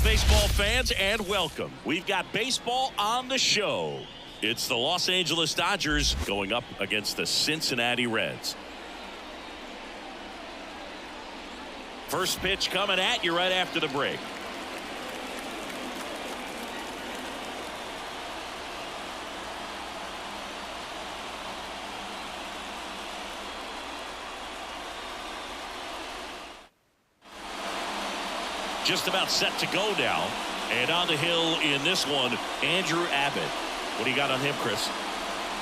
baseball fans, and welcome. We've got baseball on the show. It's the Los Angeles Dodgers going up against the Cincinnati Reds. First pitch coming at you right after the break. Just about set to go now. And on the hill in this one, Andrew Abbott. What do you got on him, Chris?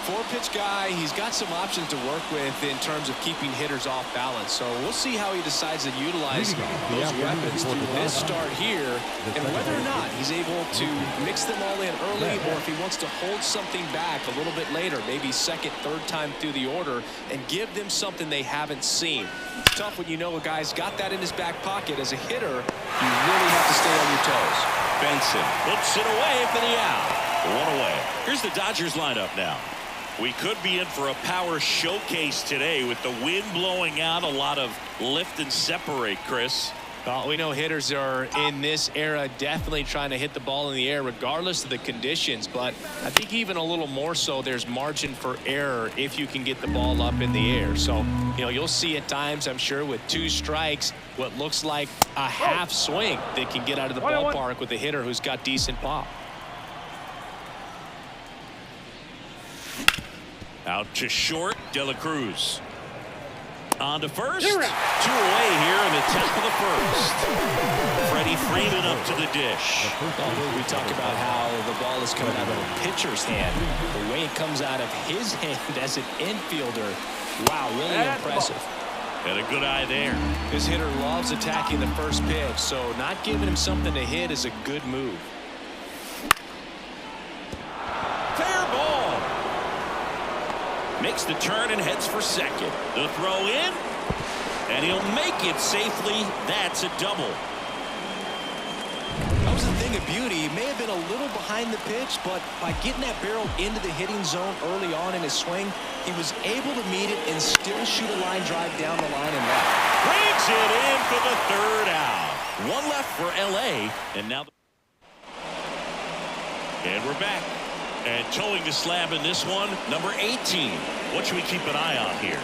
Four-pitch guy. He's got some options to work with in terms of keeping hitters off balance. So we'll see how he decides to utilize those weapons through this start here, and whether or not he's able to mix them all in early, or if he wants to hold something back a little bit later, maybe second, third time through the order, and give them something they haven't seen. It's tough when you know a guy's got that in his back pocket. As a hitter, you really have to stay on your toes. Benson hits it away for the out. One away. Here's the Dodgers lineup now. We could be in for a power showcase today with the wind blowing out, a lot of lift and separate, Chris. Well, we know hitters are in this era definitely trying to hit the ball in the air regardless of the conditions, but I think even a little more so there's margin for error if you can get the ball up in the air. So, you know, you'll see at times, I'm sure, with two strikes, what looks like a half swing that can get out of the ballpark with a hitter who's got decent pop. Out to short, De La Cruz. On to first. Two away here in the top of the first. Freddie Freeman up to the dish. We talk about how the ball is coming out of a pitcher's hand. The way it comes out of his hand as an infielder. Wow, really impressive. And a good eye there. This hitter loves attacking the first pitch, so not giving him something to hit is a good move. Fair ball. Makes the turn and heads for second. The throw in, and he'll make it safely. That's a double. That was the thing of beauty. He may have been a little behind the pitch, but by getting that barrel into the hitting zone early on in his swing, he was able to meet it and still shoot a line drive down the line and left. Brings it in for the third out. One left for L.A., and now... And we're back. And towing the slab in this one, number 18. What should we keep an eye on here?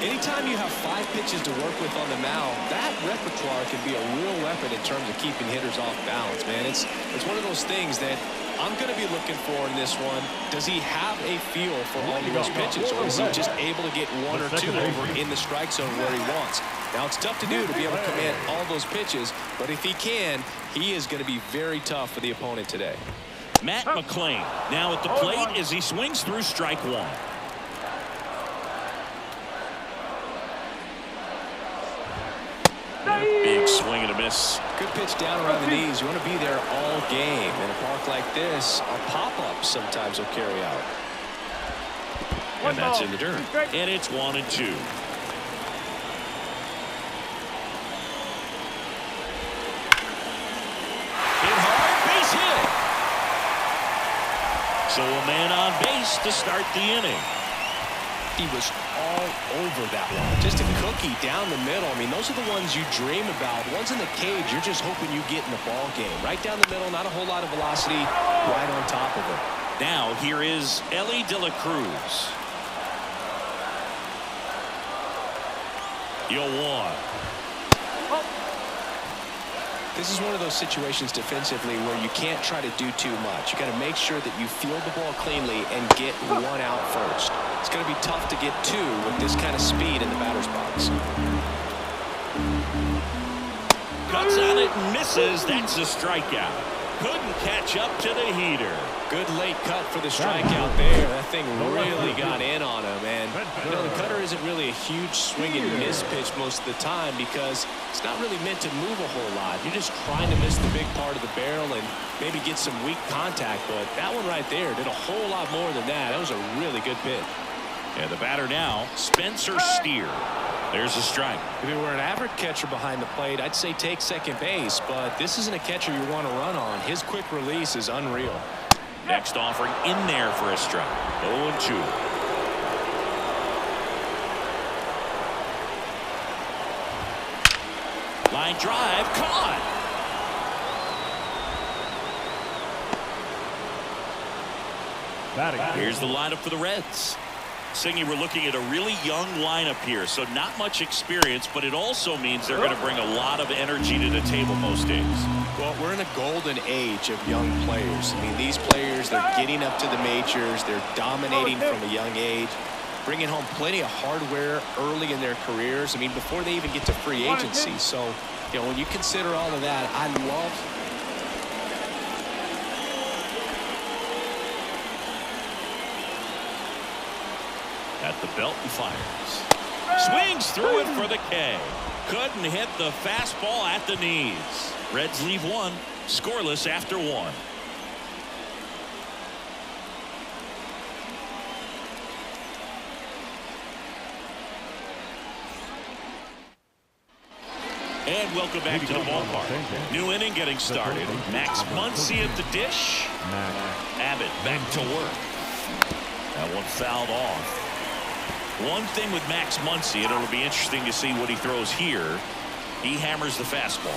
Anytime you have 5 pitches to work with on the mound, that repertoire can be a real weapon in terms of keeping hitters off balance, man. It's one of those things that I'm going to be looking for in this one. Does he have a feel for all of those pitches, or is he just able to get 1 or 2 over in the strike zone where he wants? Now, it's tough to do to be able to command all those pitches, but if he can, he is going to be very tough for the opponent today. Matt McClain now at the plate as he swings through strike 1. And a big swing and a miss. Good pitch down around the knees. You want to be there all game. In a park like this, a pop-up sometimes will carry out. And that's in the dirt. And it's 1-2. So a man on base to start the inning. He was all over that one. Just a cookie down the middle. I mean, those are the ones you dream about. Ones in the cage, you're just hoping you get in the ball game. Right down the middle, not a whole lot of velocity, right on top of it. Now here is Ellie De La Cruz. 0-1. This is one of those situations defensively where you can't try to do too much. You got to make sure that you field the ball cleanly and get 1 out first. It's going to be tough to get 2 with this kind of speed in the batter's box. Cuts on it and misses. That's a strikeout. Couldn't catch up to the heater. Good late cut for the strikeout there. That thing really got in on him. And you know, the cutter isn't really a huge swing and miss pitch most of the time because it's not really meant to move a whole lot. You're just trying to miss the big part of the barrel and maybe get some weak contact. But that one right there did a whole lot more than that. That was a really good pitch. And the batter now, Spencer Steer. There's a strike. If it were an average catcher behind the plate, I'd say take second base, but this isn't a catcher you want to run on. His quick release is unreal. Next offering in there for a strike. 0-2. Line drive, caught. Here's the lineup for the Reds. Singy, we're looking at a really young lineup here, so not much experience, but it also means they're going to bring a lot of energy to the table most days. Well, we're in a golden age of young players. I mean, these players, they're getting up to the majors. They're dominating from a young age, bringing home plenty of hardware early in their careers. I mean, before they even get to free agency. So, you know, when you consider all of that, I love... At the belt and fires. Swings through it for the K. Couldn't hit the fastball at the knees. Reds leave one, scoreless after one. And welcome back to the ballpark. New inning getting started. Max Muncy at the dish. Abbott back to work. That one fouled off. One thing with Max Muncy, and it'll be interesting to see what he throws here. He hammers the fastball.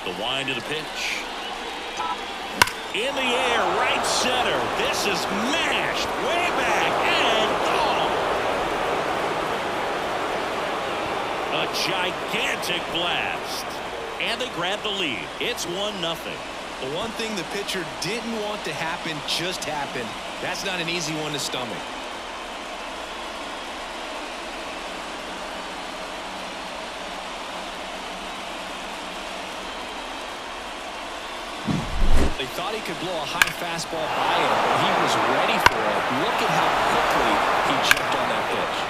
The wind of the pitch. In the air, right center. This is mashed way back and gone. A gigantic blast. And they grab the lead. It's 1-0. The one thing the pitcher didn't want to happen just happened. That's not an easy one to stomach. They thought he could blow a high fastball by him, but he was ready for it. Look at how quickly he jumped on that pitch.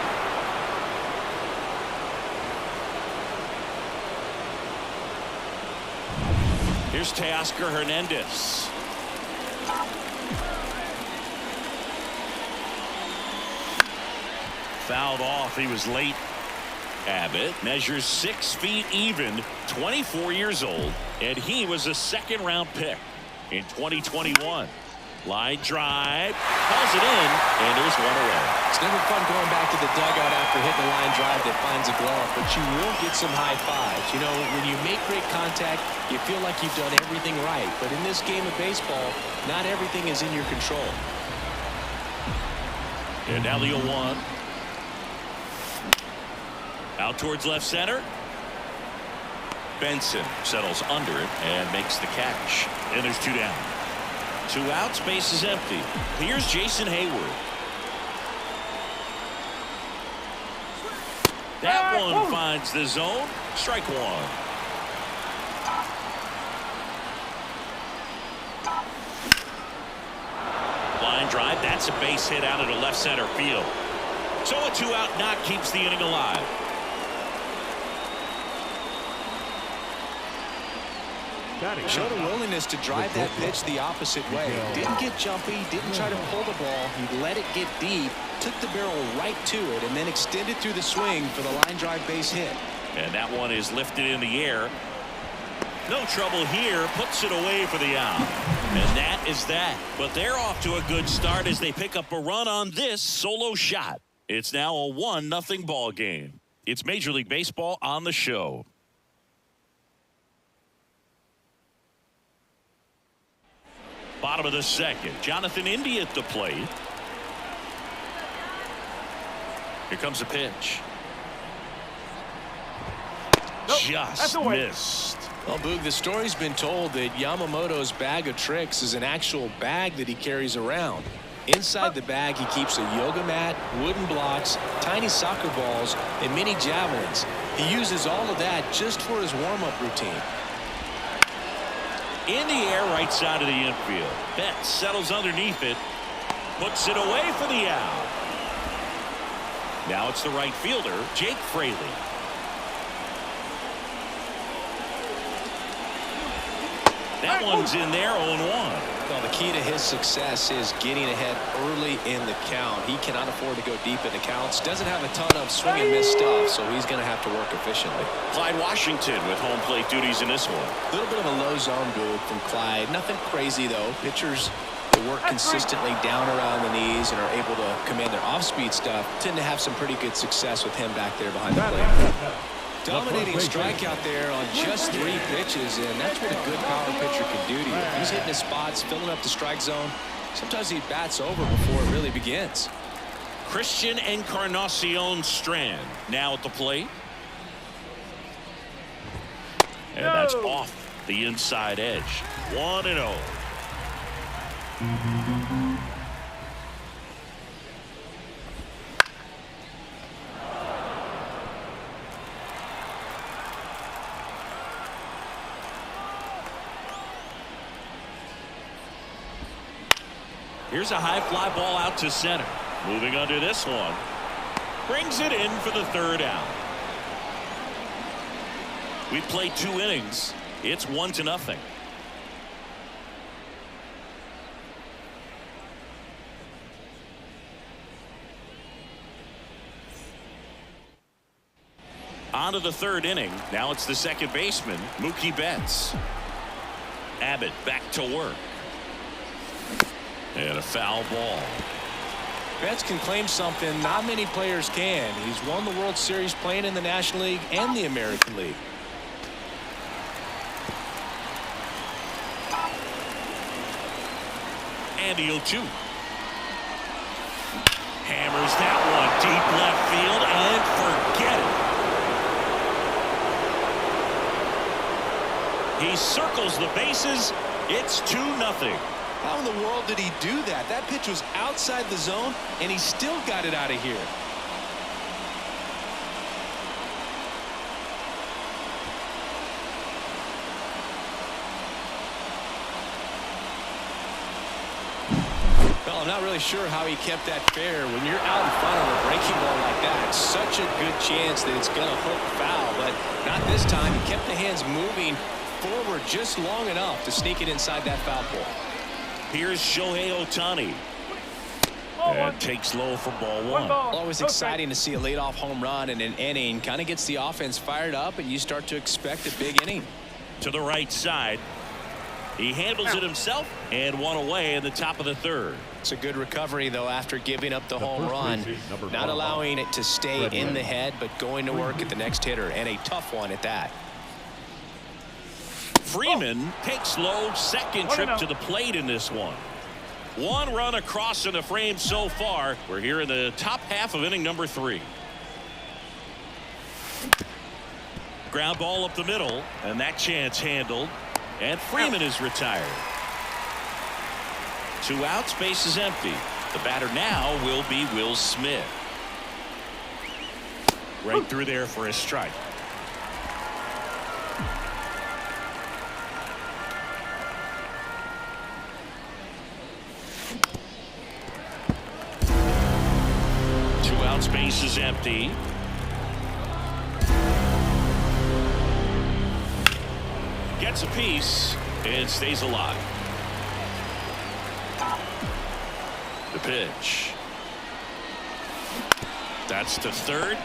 Here's Teoscar Hernandez. Fouled off. He was late. Abbott measures 6 feet even, 24 years old, and he was a second-round pick in 2021. Line drive, calls it in, and there's one away. It's never fun going back to the dugout after hitting a line drive that finds a glove, but you will get some high fives. You know, when you make great contact, you feel like you've done everything right. But in this game of baseball, not everything is in your control. And now the 0-1. Out towards left center. Benson settles under it and makes the catch. And there's 2 down. 2 outs, base is empty. Here's Jason Hayward. That one finds the zone. Strike 1. Line drive. That's a base hit out into left center field. So a 2-out knock keeps the inning alive. Showed a willingness to drive that pitch the opposite way. Didn't get jumpy, didn't try to pull the ball. He let it get deep, took the barrel right to it, and then extended through the swing for the line drive base hit. And that one is lifted in the air. No trouble here. Puts it away for the out. And that is that. But they're off to a good start as they pick up a run on this solo shot. It's now a 1-0 ball game. It's Major League Baseball on the show. Bottom of the second. Jonathan Indy at the plate. Here comes a pitch. Just missed. Well, Boog, the story's been told that Yamamoto's bag of tricks is an actual bag that he carries around. Inside the bag, he keeps a yoga mat, wooden blocks, tiny soccer balls, and mini javelins. He uses all of that just for his warm-up routine. In the air, right side of the infield. Betts settles underneath it. Puts it away for the out. Now it's the right fielder, Jake Fraley. That one's in there, 0-1. Well, the key to his success is getting ahead early in the count. He cannot afford to go deep in the counts. Doesn't have a ton of swing and miss stuff, so he's going to have to work efficiently. Clyde Washington with home plate duties in this one. A little bit of a low zone Boog from Clyde. Nothing crazy, though. Pitchers that work consistently down around the knees and are able to command their off-speed stuff tend to have some pretty good success with him back there behind the plate. Dominating strikeout there on just 3 pitches, and that's what a good power pitcher can do to you. He's hitting his spots, filling up the strike zone. Sometimes he bats over before it really begins. Christian Encarnacion Strand now at the plate. And that's off the inside edge. 1-0. Here's a high fly ball out to center. Moving under this one. Brings it in for the 3rd out. We've played 2 innings. It's 1-0. On to the 3rd inning. Now it's the second baseman, Mookie Betts. Abbott back to work. And a foul ball. Betts can claim something not many players can. He's won the World Series playing in the National League and the American League. And the 0-2. Hammers that one deep left field and forget it. He circles the bases. It's 2-0. How in the world did he do that? That pitch was outside the zone, and he still got it out of here. Well, I'm not really sure how he kept that fair. When you're out in front of a breaking ball like that, it's such a good chance that it's going to hook foul, but not this time. He kept the hands moving forward just long enough to sneak it inside that foul pole. Here's Shohei Ohtani. And takes low for ball 1. Always exciting to see a leadoff home run in an inning. Kind of gets the offense fired up, and you start to expect a big inning. To the right side. He handles it himself and 1 away in the top of the 3rd. It's a good recovery, though, after giving up the home run. Not allowing it to stay in the head, but going to work at the next hitter, and a tough one at that. Freeman takes low, second trip to the plate in this one. 1 run across in the frame so far. We're here in the top half of inning number 3. Ground ball up the middle, and that chance handled. And Freeman is retired. 2 outs, base is empty. The batter now will be Will Smith. Right through there for a strike. Base is empty. Gets a piece and stays alive. The pitch. That's to 3rd.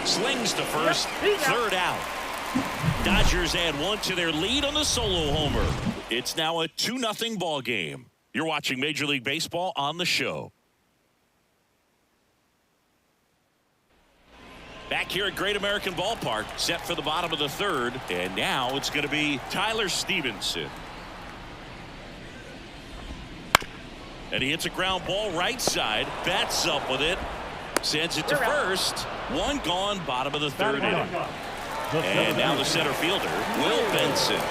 Slings to 1st. 3rd out. Dodgers add 1 to their lead on the solo homer. It's now a 2-0 ball game. You're watching Major League Baseball on the show. Back here at Great American Ballpark, set for the bottom of the 3rd, and now it's going to be Tyler Stevenson. And he hits a ground ball right side, bats up with it, sends it to 1st. 1 gone, bottom of the 3rd inning. And now the center fielder, Will Benson.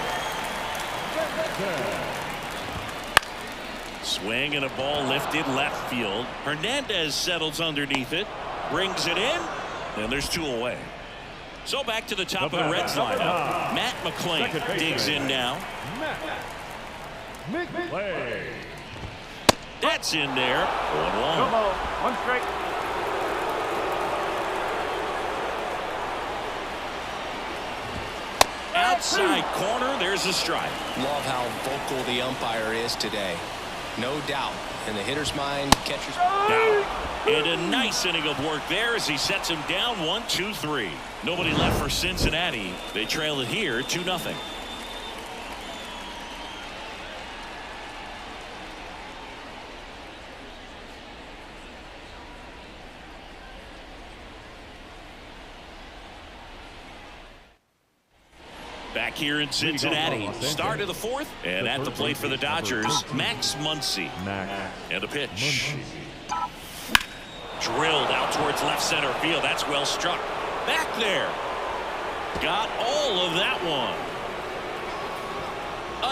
Swing and a ball lifted left field. Hernandez settles underneath it, brings it in. And there's 2 away. So back to the top of the Reds lineup. Matt McClain digs in now. That's in there. 1-1. 1 strike. Outside corner, there's a strike. Love how vocal the umpire is today. No doubt. In the hitter's mind, catcher's down. And a nice inning of work there as he sets him down 1-2-3. Nobody left for Cincinnati. They trail it here 2-0. back here in Cincinnati. Start of the fourth, and at the plate for the Dodgers, Max Muncy. And a pitch. Drilled out towards left center field. That's well struck. Back there. Got all of that one.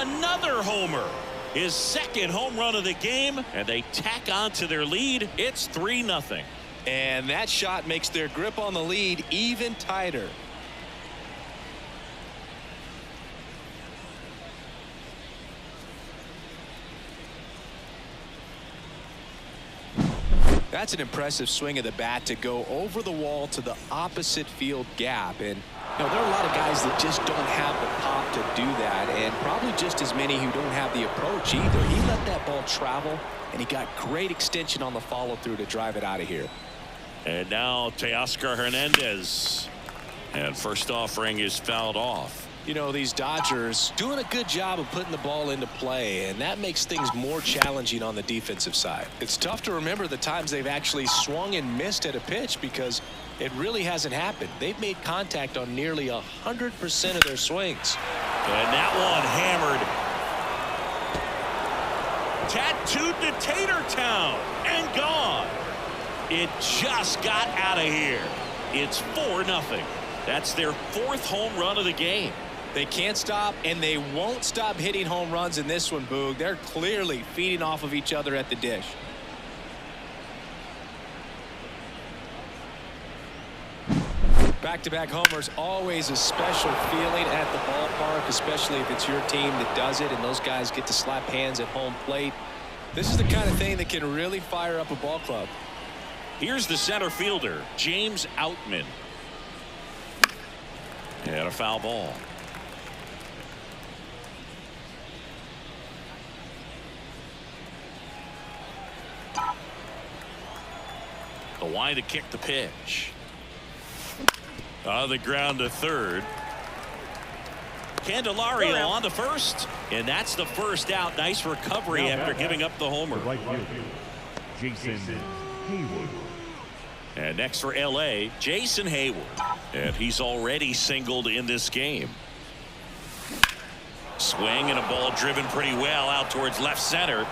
Another homer. His second home run of the game, and they tack on to their lead. It's 3-0. And that shot makes their grip on the lead even tighter. That's an impressive swing of the bat to go over the wall to the opposite field gap. And you know, there are a lot of guys that just don't have the pop to do that, and probably just as many who don't have the approach either. He let that ball travel, and he got great extension on the follow-through to drive it out of here. And now Teoscar Hernandez. And first offering is fouled off. You know, these Dodgers doing a good job of putting the ball into play, and that makes things more challenging on the defensive side. It's tough to remember the times they've actually swung and missed at a pitch because it really hasn't happened. They've made contact on nearly 100% of their swings. And that one hammered. Tattooed to Tater Town and gone. It just got out of here. It's 4-0. That's their fourth home run of the game. They can't stop, and they won't stop hitting home runs in this one, Boog. They're clearly feeding off of each other at the dish. Back-to-back homers, always a special feeling at the ballpark, especially if it's your team that does it and those guys get to slap hands at home plate. This is the kind of thing that can really fire up a ball club. Here's the center fielder, James Outman. And a foul ball. The line to kick the pitch. On the ground to third. Candelario on to first. And that's the first out. Nice recovery after giving up the homer. Jason Hayward. And next for LA, Jason Hayward. And he's already singled in this game. Swing and a ball driven pretty well out towards left center.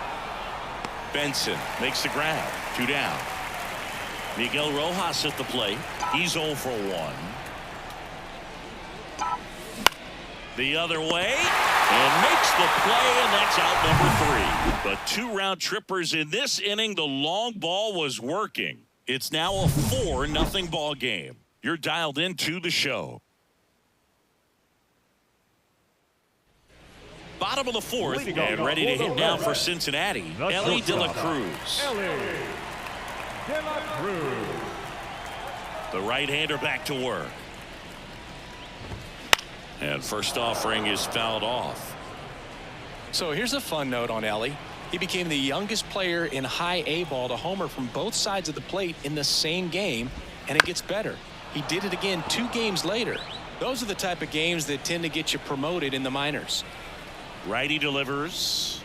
Benson makes the grab. 2 down. Miguel Rojas at the plate. He's 0 for 1. The other way. And makes the play, and that's out number 3. But 2 round trippers in this inning. The long ball was working. It's now a 4-0 ball game. You're dialed into the show. Bottom of the fourth, and ready to hit now for Cincinnati, Ellie De La Cruz. The right-hander back to work. And first offering is fouled off. So here's a fun note on Ellie. He became the youngest player in high A ball to homer from both sides of the plate in the same game, and it gets better. He did it again 2 games later. Those are the type of games that tend to get you promoted in the minors. Righty delivers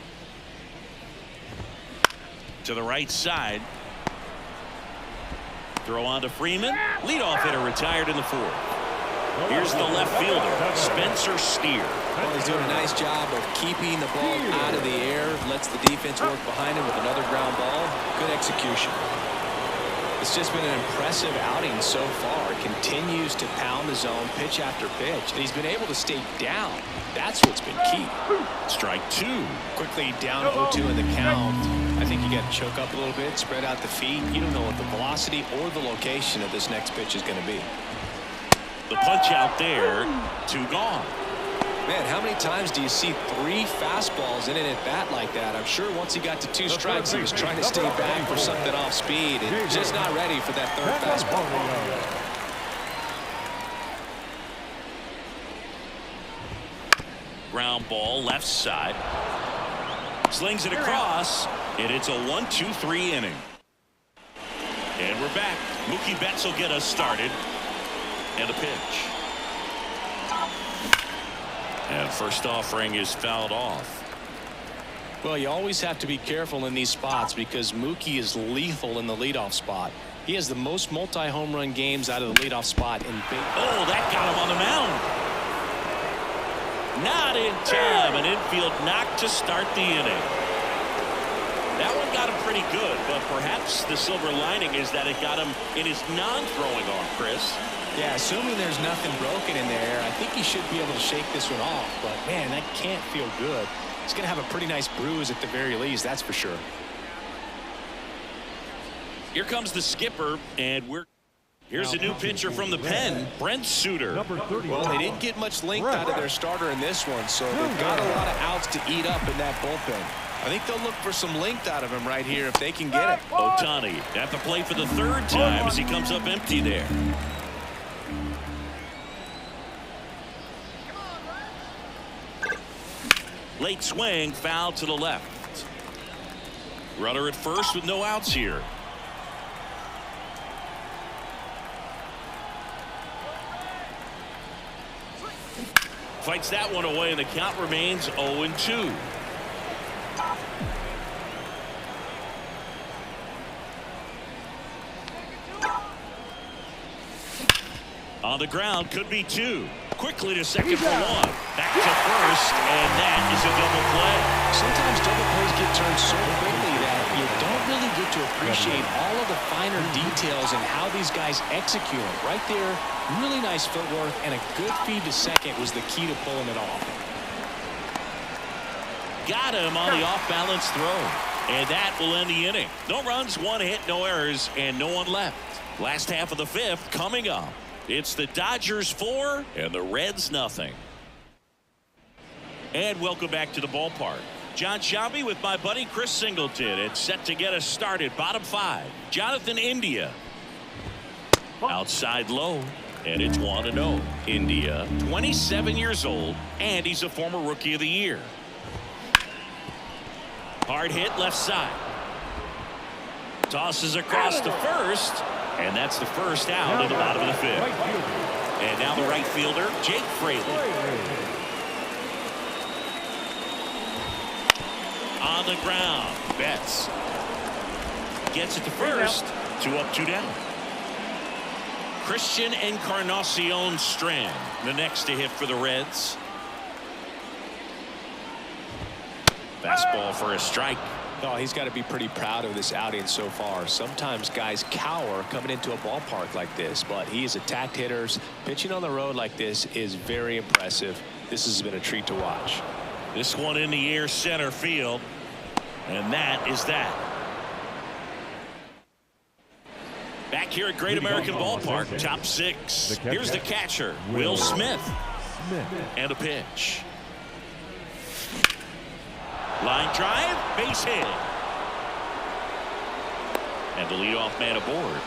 to the right side. Throw on to Freeman. Leadoff hitter retired in the 4th. Here's the left fielder, Spencer Steer. Well, he's doing a nice job of keeping the ball out of the air. Lets the defense work behind him with another ground ball. Good execution. It's just been an impressive outing so far. Continues to pound the zone pitch after pitch. And he's been able to stay down. That's what's been key. Strike 2. Quickly down 0-2 in the count. I think you got to choke up a little bit, spread out the feet. You don't know what the velocity or the location of this next pitch is going to be. The punch out there, 2 gone. Man, how many times do you see 3 fastballs in an at-bat like that? I'm sure once he got to 2 strikes, he was trying to stay back for something off speed and just not ready for that 3rd fastball. Ground ball, left side. Slings it across, and it's a 1-2-3 inning. And we're back. Mookie Betts will get us started. And a pitch. And first offering is fouled off. Well, you always have to be careful in these spots because Mookie is lethal in the leadoff spot. He has the most multi-home run games out of the leadoff spot in big. Oh, that got him on the mound. Not in time. An infield knock to start the inning. That one got him pretty good, but perhaps the silver lining is that it got him in his non-throwing arm, Chris. Yeah, assuming there's nothing broken in there, I think he should be able to shake this one off. But, man, that can't feel good. He's going to have a pretty nice bruise at the very least, that's for sure. Here comes the skipper, and here's a new pitcher from the pen, Brent Suter. Well, they didn't get much length out of their starter in this one, so they've got a lot of outs to eat up in that bullpen. I think they'll look for some length out of him right here if they can get it. Ohtani at the plate for the third time as he comes up empty there. Late swing, foul to the left. Runner at first with no outs here. Fights that one away, and the count remains 0-2. On the ground, could be two. Quickly to second for one. Back to first, and that is a double play. Sometimes double plays get turned so quickly that you don't really get to appreciate all of the finer details and how these guys execute them. Right there, really nice footwork, and a good feed to second was the key to pulling it off. Got him on the off-balance throw, and that will end the inning. No runs, one hit, no errors, and no one left. Last half of the fifth coming up. It's the Dodgers 4 and the Reds nothing. And welcome back to the ballpark. John Shelby with my buddy Chris Singleton. It's set to get us started. Bottom 5. Jonathan India. Outside low. And it's 1-0. India, 27 years old, and he's a former Rookie of the Year. Hard hit left side. Tosses across to first. And that's the first out of the bottom of the fifth. And now the right fielder, Jake Fraley. On the ground, Betts. Gets it to first. 2 up, 2 down. Christian Encarnacion Strand, the next to hit for the Reds. Fastball for a strike. Oh, he's got to be pretty proud of this outing so far. Sometimes guys cower coming into a ballpark like this, but he has attacked hitters. Pitching on the road like this is very impressive. This has been a treat to watch. This one in the air center field, and that is that. Back here at Great American Ballpark, top 6. Here's the catcher, Will Smith. And a pitch. Line drive, base hit. And the leadoff man aboard.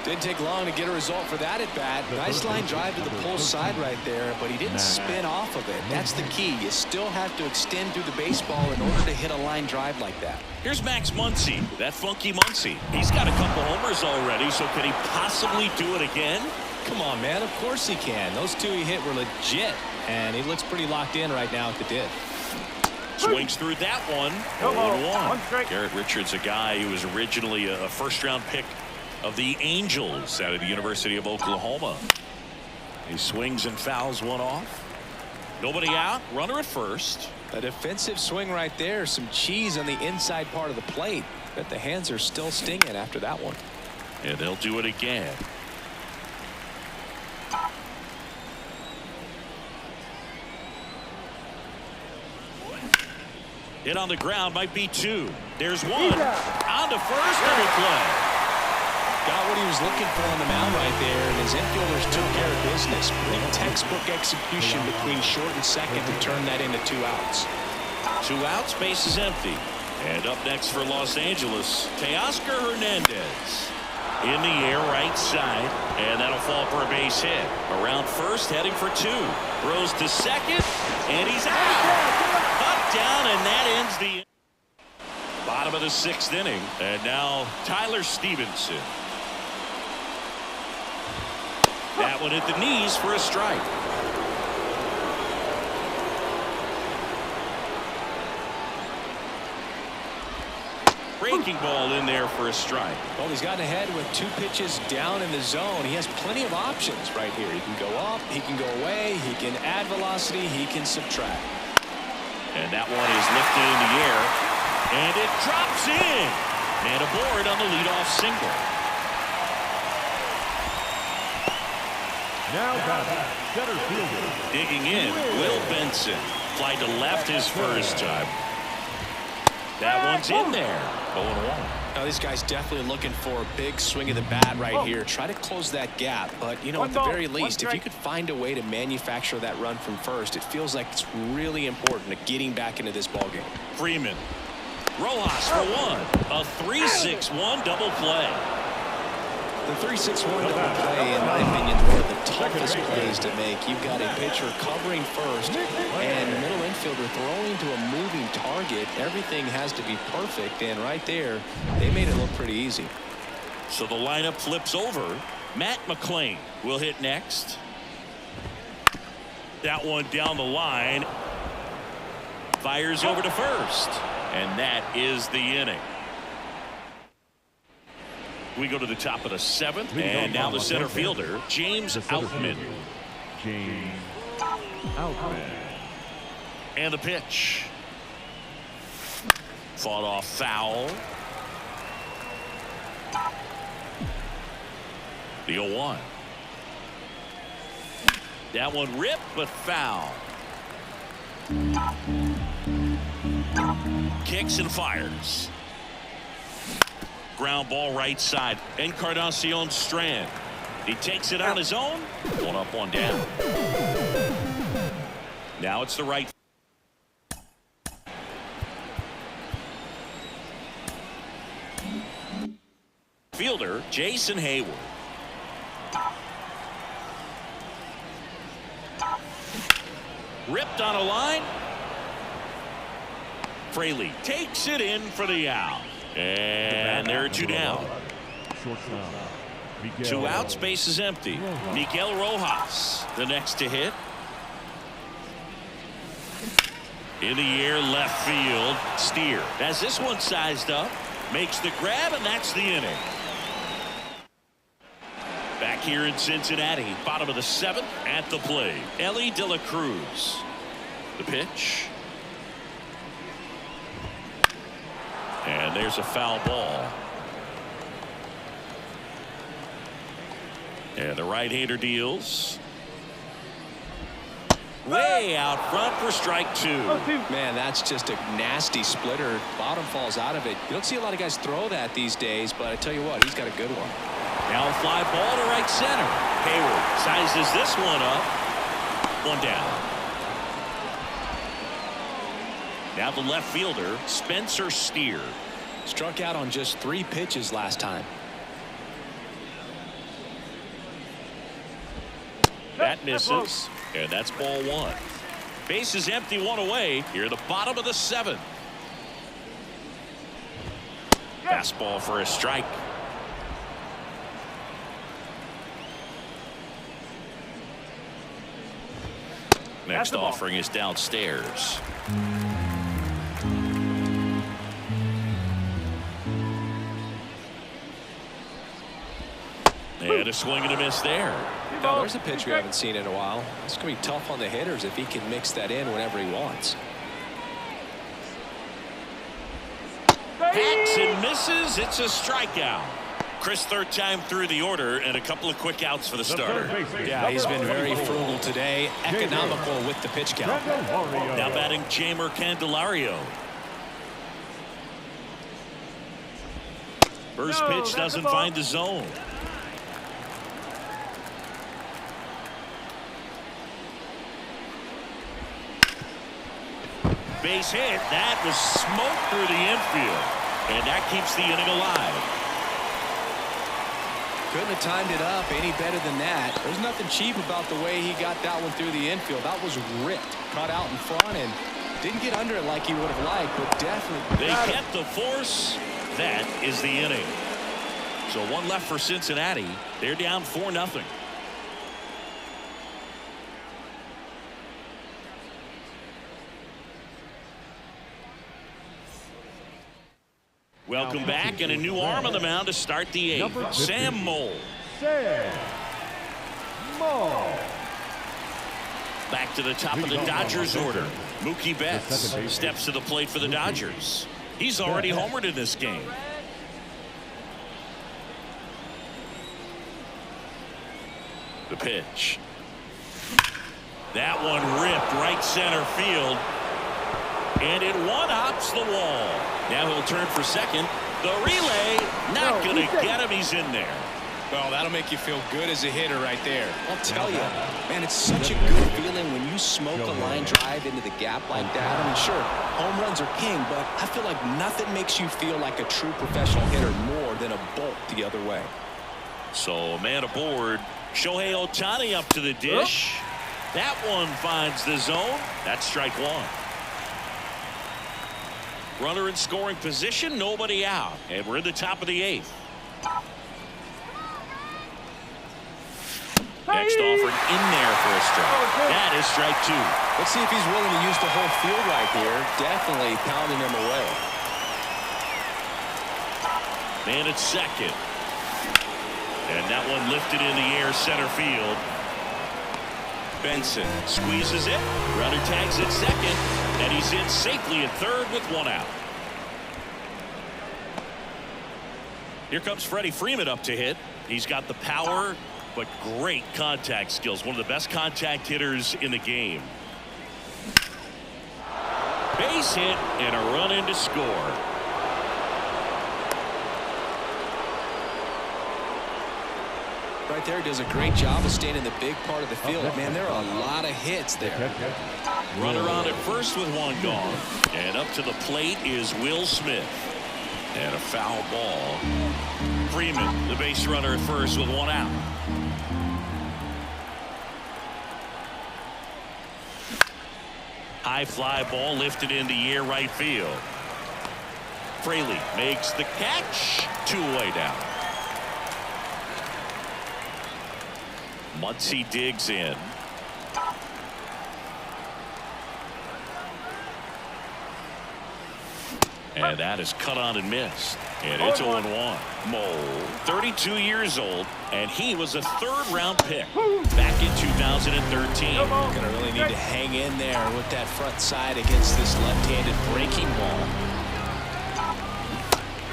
Didn't take long to get a result for that at bat. Nice line drive to the pull side right there, but he didn't spin off of it. That's the key. You still have to extend through the baseball in order to hit a line drive like that. Here's Max Muncy, that funky Muncy. He's got a couple homers already, so could he possibly do it again? Come on, man. Of course he can. Those two he hit were legit, and he looks pretty locked in right now at the diff. Swings through that one. 0-1. Garrett Richards, a guy who was originally a first-round pick of the Angels out of the University of Oklahoma. He swings and fouls one off. Nobody out. Runner at first. A defensive swing right there. Some cheese on the inside part of the plate. Bet the hands are still stinging after that one. And they'll do it again. Hit on the ground, might be 2. There's 1. On to first, double play. Got what he was looking for on the mound right there, and his infielders took care of business. Pretty textbook execution between short and second to turn that into 2 outs. 2 outs, base is empty. And up next for Los Angeles, Teoscar Hernandez. In the air, right side, and that'll fall for a base hit. Around first, heading for 2. Throws to second, and he's out. Down, and that ends the bottom of the 6th inning. And now Tyler Stevenson. That one at the knees for a strike. breaking ball in there for a strike. Well, he's gotten ahead with 2 pitches down in the zone. He has plenty of options right here. He can go up, he can go away, he can add velocity, he can subtract. And that one is lifted in the air, and it drops in. And aboard on the leadoff single. Now batting, center fielder. Digging in, Will Benson. Fly to left his first time. That one's in there. 0-1. Now, these guys definitely looking for a big swing of the bat right here. Try to close that gap. But, you know, at the very least, if you could find a way to manufacture that run from first, it feels like it's really important to getting back into this ballgame. Freeman. Rojas for one. A 3-6-1 double play. The 3-6-1 double play, in my opinion, is one of the toughest plays to make. You've got a pitcher covering first and the middle infielder throwing to a moving target. Everything has to be perfect, and right there, they made it look pretty easy. So the lineup flips over. Matt McClain will hit next. That one down the line. Fires over to first. And that is the inning. We go to the top of the 7th, and now the center fielder, James Outman. James Outman. And the pitch. Fought off foul. The 0-1. That one ripped, but foul. Kicks and fires. Ground ball right side. Encarnacion Strand. He takes it on his own. 1 up, 1 down. Now it's the right. Fielder, Jason Hayward. Ripped on a line. Fraley takes it in for the out. And there are 2 down. 2 outs, base is empty. Miguel Rojas, the next to hit. In the air, left field. Steer has this one sized up. Makes the grab, and that's the inning. Back here in Cincinnati, bottom of the 7th, at the plate, Ellie De La Cruz. The pitch. And there's a foul ball. And the right-hander deals. Way out front for strike 2. Man, that's just a nasty splitter. Bottom falls out of it. You don't see a lot of guys throw that these days, but I tell you what, he's got a good one. Now a fly ball to right center. Hayward sizes this one up. 1 down. Now the left fielder, Spencer Steer. Struck out on just 3 pitches last time. That misses, and that's ball 1. Base is empty, 1 away. Here at the bottom of the 7th. Fastball for a strike. Next offering is downstairs. And a swing and a miss there. Now, there's a pitch we haven't seen in a while. It's going to be tough on the hitters if he can mix that in whenever he wants. Hacks and misses. It's a strikeout. Chris, 3rd time through the order, and a couple of quick outs for the starter. Yeah, he's been very frugal today. Economical with the pitch count. Now batting Jamer Candelario. First pitch doesn't find the zone. Base hit. That was smoked through the infield. And that keeps the inning alive. Couldn't have timed it up any better than that. There's nothing cheap about the way he got that one through the infield. That was ripped. Caught out in front and didn't get under it like he would have liked, but definitely. They kept the force. That is the inning. So 1 left for Cincinnati. They're down 4-0. Welcome back, and a new arm on the mound to start the eighth. Sam Moll. Back to the top of the Dodgers order. Mookie Betts steps to the plate for the Dodgers. He's already homered in this game. The pitch. That one ripped right center field. And it one-hops the wall. Now he'll turn for second. The relay, not going to get him. He's in there. Well, that'll make you feel good as a hitter right there. I'll tell you, man, it's such a good feeling when you smoke a line drive into the gap like that. I mean, sure, home runs are king, but I feel like nothing makes you feel like a true professional hitter more than a bolt the other way. So, a man aboard. Shohei Ohtani up to the dish. That one finds the zone. That's strike one. Runner in scoring position, nobody out. And we're in the top of the eighth. Next offer in there for a strike. That is strike two. Let's see if he's willing to use the whole field right here. Definitely pounding him away. Man at second. And that one lifted in the air center field. Benson squeezes it. Runner tags at second. And he's in safely at third with one out. Here comes Freddie Freeman up to hit. He's got the power, but great contact skills. One of the best contact hitters in the game. Base hit and a run in to score. Right there, does a great job of staying in the big part of the field. Man, there are a lot of hits there. Runner on at first with one gone. And up to the plate is Will Smith. And a foul ball. Freeman, the base runner at first with one out. High fly ball lifted in the air right field. Fraley makes the catch. Two-way down. Muncy digs in. And that is cut on and missed. And it's 0-1. Moll, 32 years old, and he was a third-round pick back in 2013. Gonna really need to hang in there with that front side against this left-handed breaking ball.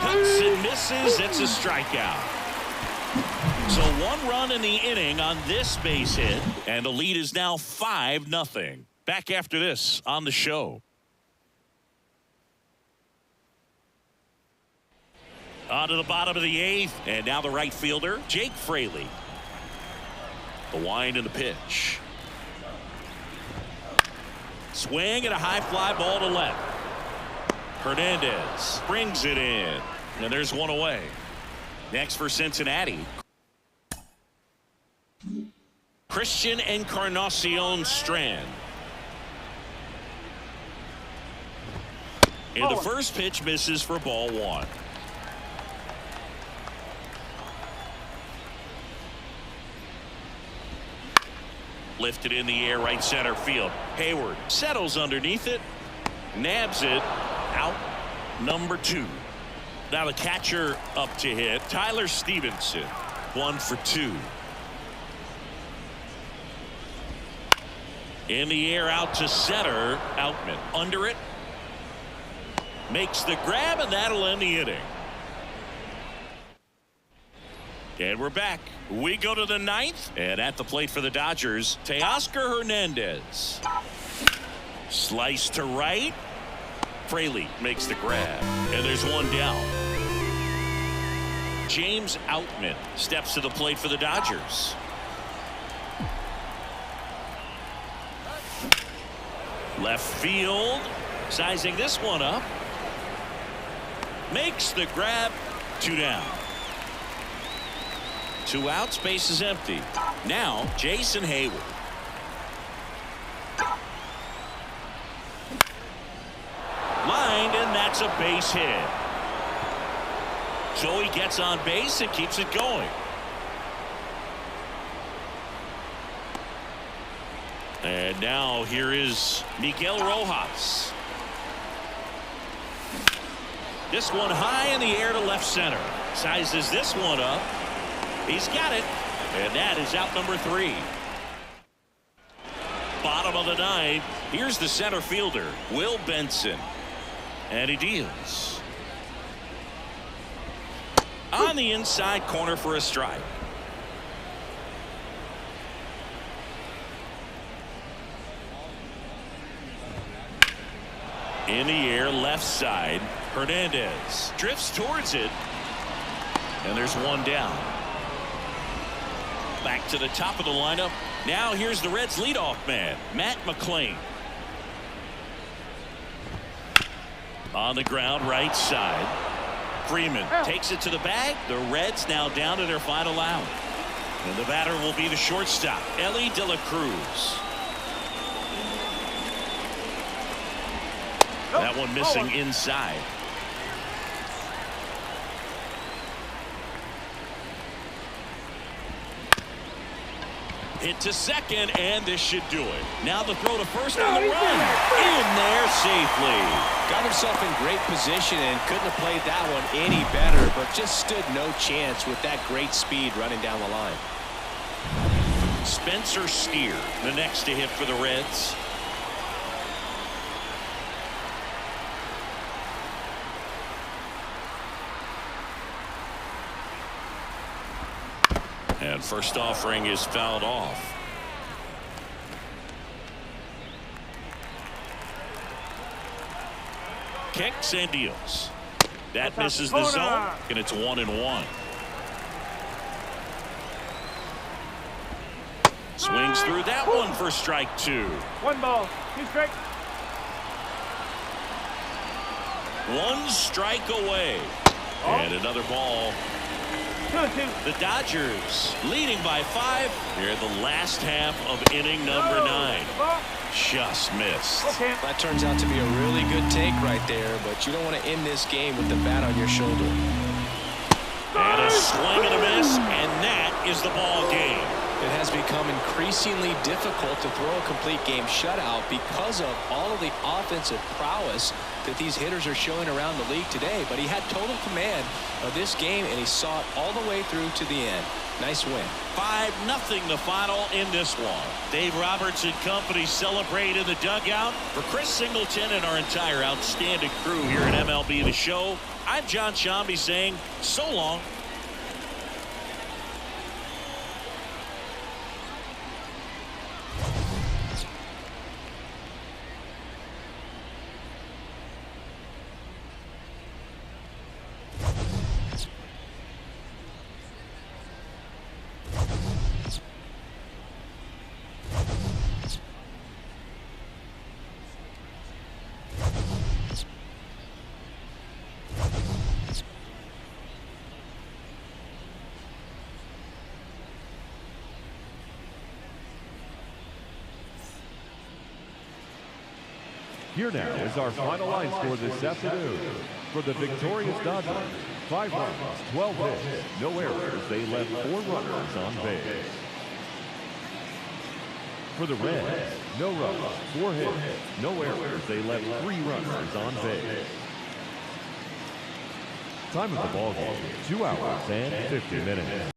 Cuts and misses. It's a strikeout. So one run in the inning on this base hit, and the lead is now 5-0. Back after this on the show. On to the bottom of the eighth, and now the right fielder, Jake Fraley. The wind and the pitch. Swing and a high fly ball to left. Hernandez brings it in, and there's one away. Next for Cincinnati, Christian Encarnacion Strand. And the first pitch misses for ball one. Lifted in the air right center field. Hayward settles underneath it. Nabs it. Out number two. Now the catcher up to hit. Tyler Stevenson. 1 for 2. In the air out to center. Outman under it. Makes the grab, and that'll end the inning. And we're back. We go to the ninth, and at the plate for the Dodgers, Teoscar Hernandez. Slice to right. Fraley makes the grab, and there's one down. James Outman steps to the plate for the Dodgers. Left field, sizing this one up. Makes the grab. 2 down. 2 outs, base is empty. Now Jason Hayward. Lined, and that's a base hit. So he gets on base and keeps it going. And now here is Miguel Rojas. This one high in the air to left center. Sizes this one up. He's got it. And that is out number 3. Bottom of the 9th. Here's the center fielder, Will Benson. And he deals. On the inside corner for a strike. In the air, left side. Hernandez drifts towards it. And there's one down. Back to the top of the lineup. Now here's the Reds leadoff man, Matt McClain. On the ground, right side. Freeman takes it to the bag. The Reds now down to their final out. And the batter will be the shortstop, Ellie De La Cruz. That one missing inside. Hit to second, and this should do it. Now the throw to first on the run. In there safely. Got himself in great position and couldn't have played that one any better, but just stood no chance with that great speed running down the line. Spencer Steer, the next to hit for the Reds. And first offering is fouled off. Kicks and deals. That misses the zone, and it's 1-1. Swings through that one for strike 2. 1 ball, 2 strikes. 1 strike away. And another ball. 2-2. The Dodgers leading by 5 here in the last half of inning number 9. Just missed. Okay. That turns out to be a really good take right there, but you don't want to end this game with the bat on your shoulder. And a swing and a miss, and that is the ball game. It has become increasingly difficult to throw a complete game shutout because of all of the offensive prowess that these hitters are showing around the league today. But he had total command of this game, and he saw it all the way through to the end. Nice win. 5-0 the final in this one. Dave Roberts and company celebrate in the dugout. For Chris Singleton and our entire outstanding crew here at MLB The Show, I'm John Shambi saying so long. Here now is our final line score this afternoon. For the victorious Dodgers, 5 runs, 12 hits, no errors. They left 4 runners on base. For the Reds, no runs, 4 hits, no errors. They left 3 runners on base. Time of the ball game, 2 hours and 50 minutes.